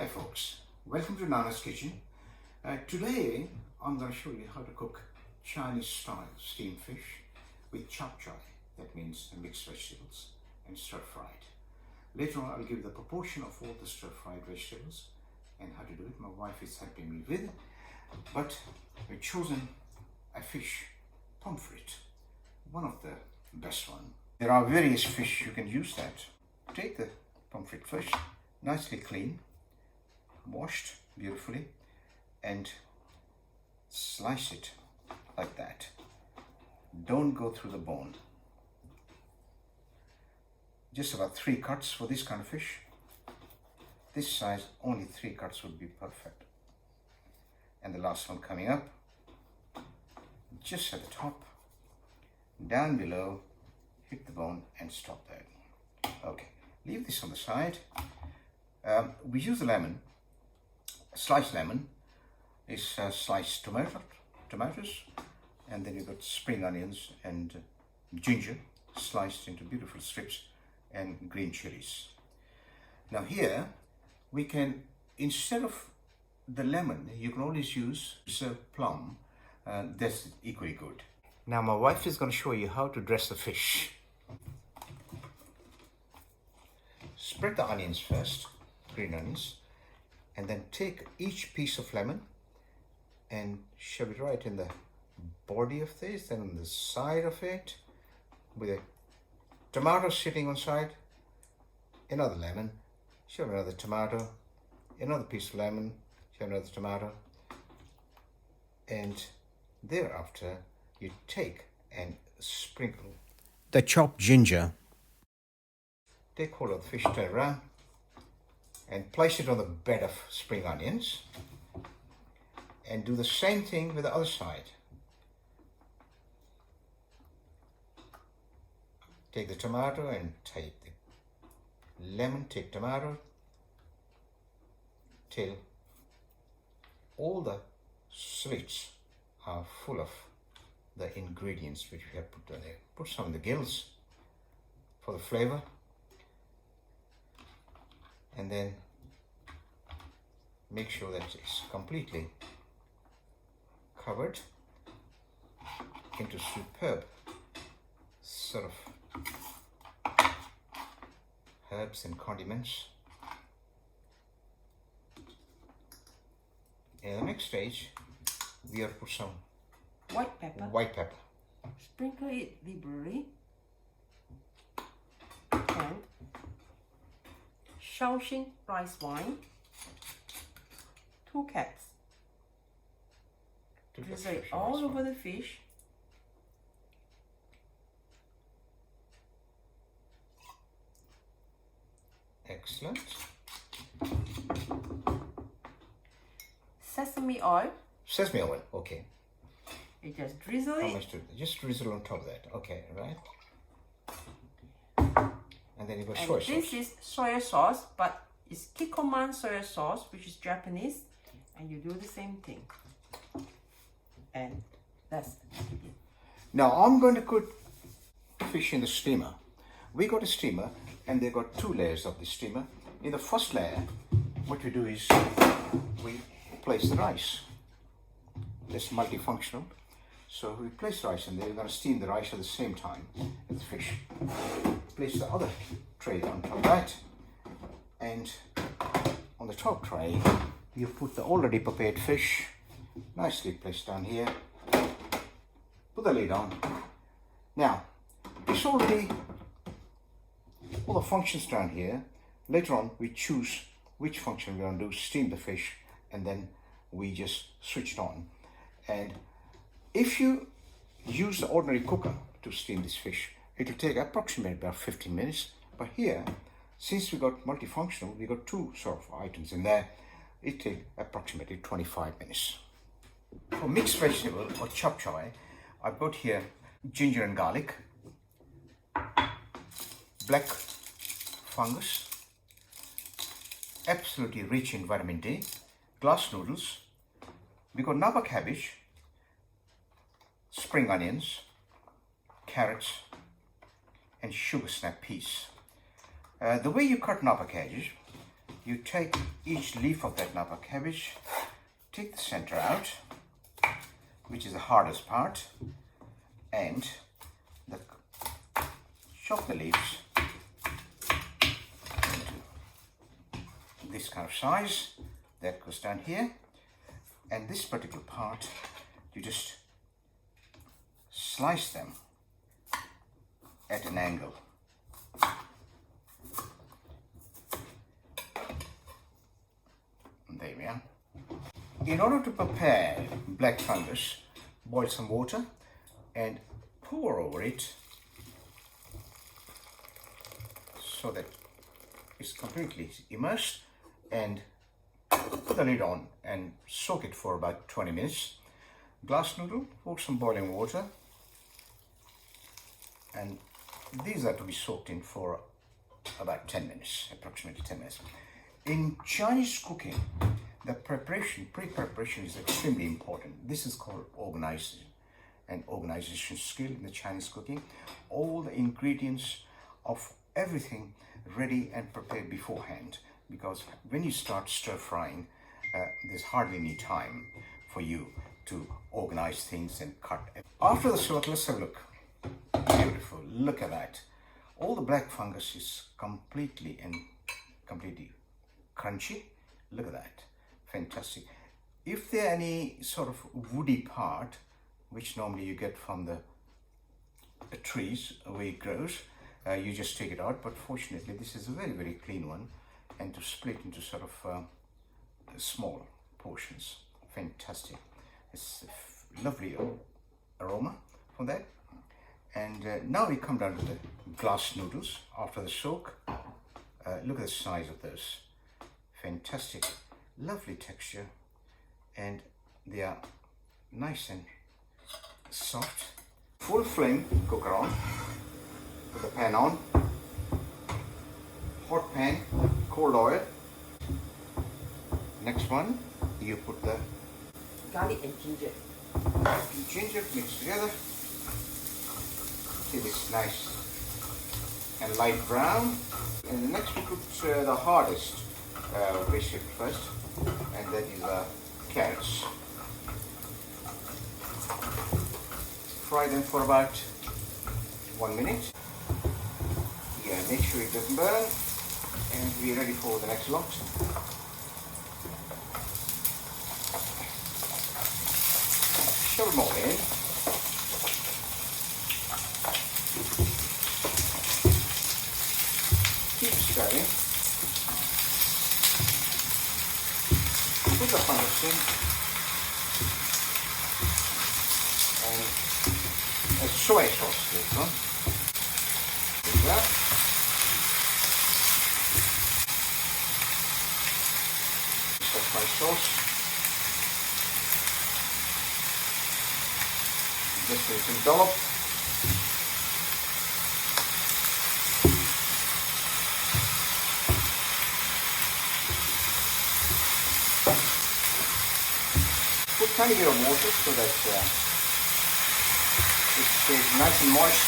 Hi folks, welcome to Nana's Kitchen. Today I'm going to show you how to cook Chinese style steamed fish with chap choy, that means mixed vegetables, and stir fried. Later on I'll give you the proportion of all the stir fried vegetables and how to do it. My wife is helping me with it, but we've chosen a fish, Pomfret, one of the best one. There are various fish you can use that. Take the Pomfret fish, nicely clean, washed beautifully, and slice it like that. Don't go through the bone. Just about 3 cuts for this kind of fish. This size, only 3 cuts would be perfect. And the last one coming up, just at the top, down below, hit the bone and stop there. Okay, leave this on the side. We use the lemon. Sliced lemon is sliced tomatoes, and then you've got spring onions and ginger sliced into beautiful strips, and green chilies. Now here we can, instead of the lemon, you can always use plum. That's equally good. Now my wife is going to show you how to dress the fish. Spread the onions first, green onions, and then take each piece of lemon and shove it right in the body of this, then on the side of it, with a tomato sitting on side, another lemon, shove another tomato, another piece of lemon, shove another tomato, and thereafter you take and sprinkle the chopped ginger. Take hold of the fish, turn around, and place it on the bed of spring onions, and do the same thing with the other side. Take the tomato and take the lemon, take tomato, till all the slits are full of the ingredients which we have put on there. Put some in the gills for the flavor, and then make sure that it's completely covered into superb sort of herbs and condiments. In the next stage, we have to put some white pepper. Sprinkle it liberally. And Shaoxing rice wine, 2 caps. Drizzle it all over the fish. Excellent. Sesame oil. Sesame oil, okay. You just drizzle How it. much to, just drizzle on top of that, okay, right? And then you got soy sauce. This is soy sauce, but it's Kikkoman soy sauce, which is Japanese, and you do the same thing. And that's it. Now I'm going to cook fish in the steamer. We got a steamer, and they got 2 layers of the steamer. In the first layer, what we do is we place the rice. That's multifunctional. So we place rice in there. We're going to steam the rice at the same time as the fish. Place the other tray on top of that, and on the top tray you put the already prepared fish, nicely placed down here. Put the lid on. Now it's already all the functions down here. Later on we choose which function we're going to do, steam the fish, and then we just switch it on. And if you use the ordinary cooker to steam this fish, it will take approximately about 15 minutes. But here, since we got multifunctional, we got 2 sort of items in there, it takes approximately 25 minutes. For mixed vegetable or chap choy, I've got here ginger and garlic, black fungus, absolutely rich in vitamin D, glass noodles, we got napa cabbage, spring onions, carrots, and sugar snap peas. The way you cut napa cabbage, you take each leaf of that Napa cabbage, take the center out, which is the hardest part, and chop the leaves into this kind of size. That goes down here, and this particular part you just slice them at an angle. And there we are. In order to prepare black fungus, boil some water and pour over it so that it's completely immersed, and put the lid on and soak it for about 20 minutes. Glass noodle, pour some boiling water, and these are to be soaked in for about 10 minutes, approximately 10 minutes. In Chinese cooking, the pre-preparation is extremely important. This is called organization skill in the Chinese cooking. All the ingredients of everything ready and prepared beforehand, because when you start stir frying, there's hardly any time for you to organize things and cut. After the soak, let's have a look. Beautiful, look at that. All the black fungus is completely crunchy. Look at that, fantastic. If there are any sort of woody part, which normally you get from the trees where it grows, you just take it out, but fortunately this is a very, very clean one, and to split into sort of small portions. Fantastic. It's a lovely aroma from that. And now we come down to the glass noodles after the soak. Look at the size of those. Fantastic, lovely texture, and they are nice and soft. Full flame cooker on. Put the pan on. Hot pan, cold oil. Next one, you put the Garlic and ginger. ginger mixed together till it's nice and light brown. And next we put the hardest vegetable first, and that is carrots. Fry them for about 1 minute. Yeah, make sure it doesn't burn, and we're ready for the next lot. Shove them all in. Keep stirring. Put the fungus in, and a soy sauce later on. Like that. That's my sauce. Just a little dollop. Put a tiny bit of water so that it stays nice and moist.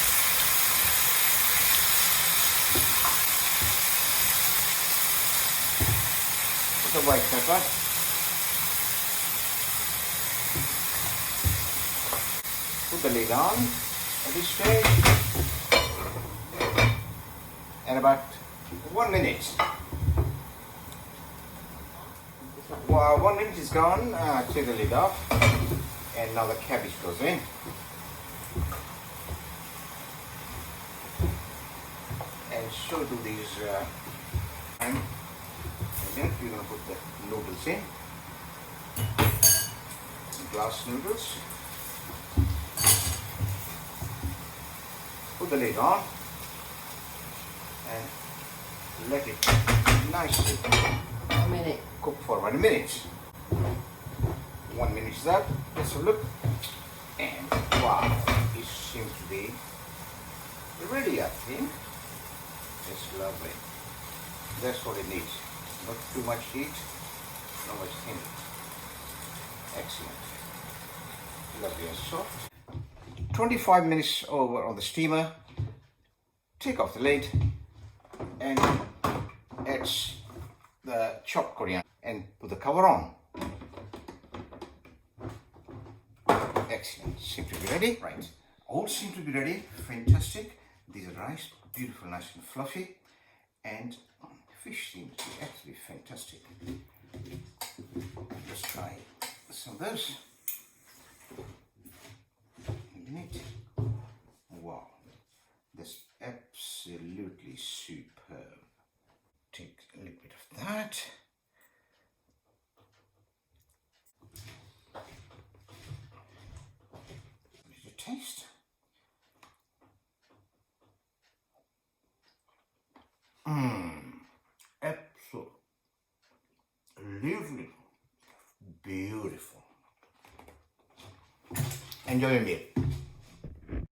Put the white pepper. Put the lid on at this stage, and about 1 minute. While 1 minute is gone, take the lid off, and now the cabbage goes in. And so do these. And then we're going to put the noodles in, glass noodles. Put the lid on and let it nicely 1 minute. cook for 1 minute. 1 minute is up. Let's have a look. And wow, it seems to be ready, I think. It's lovely. That's what it needs. Not too much heat, not much thin. Excellent. Lovely and soft. 25 minutes over on the steamer. Take off the lid and add the chopped coriander and put the cover on. Excellent. Seem to be ready. Right. All seem to be ready. Fantastic. These are rice. Beautiful, nice and fluffy. And fish seems to be actually fantastic. Let's try some of those. A minute. Wow. That's absolutely superb. Take a little bit of that. What did you taste? Absolutely beautiful. Enjoy your meal.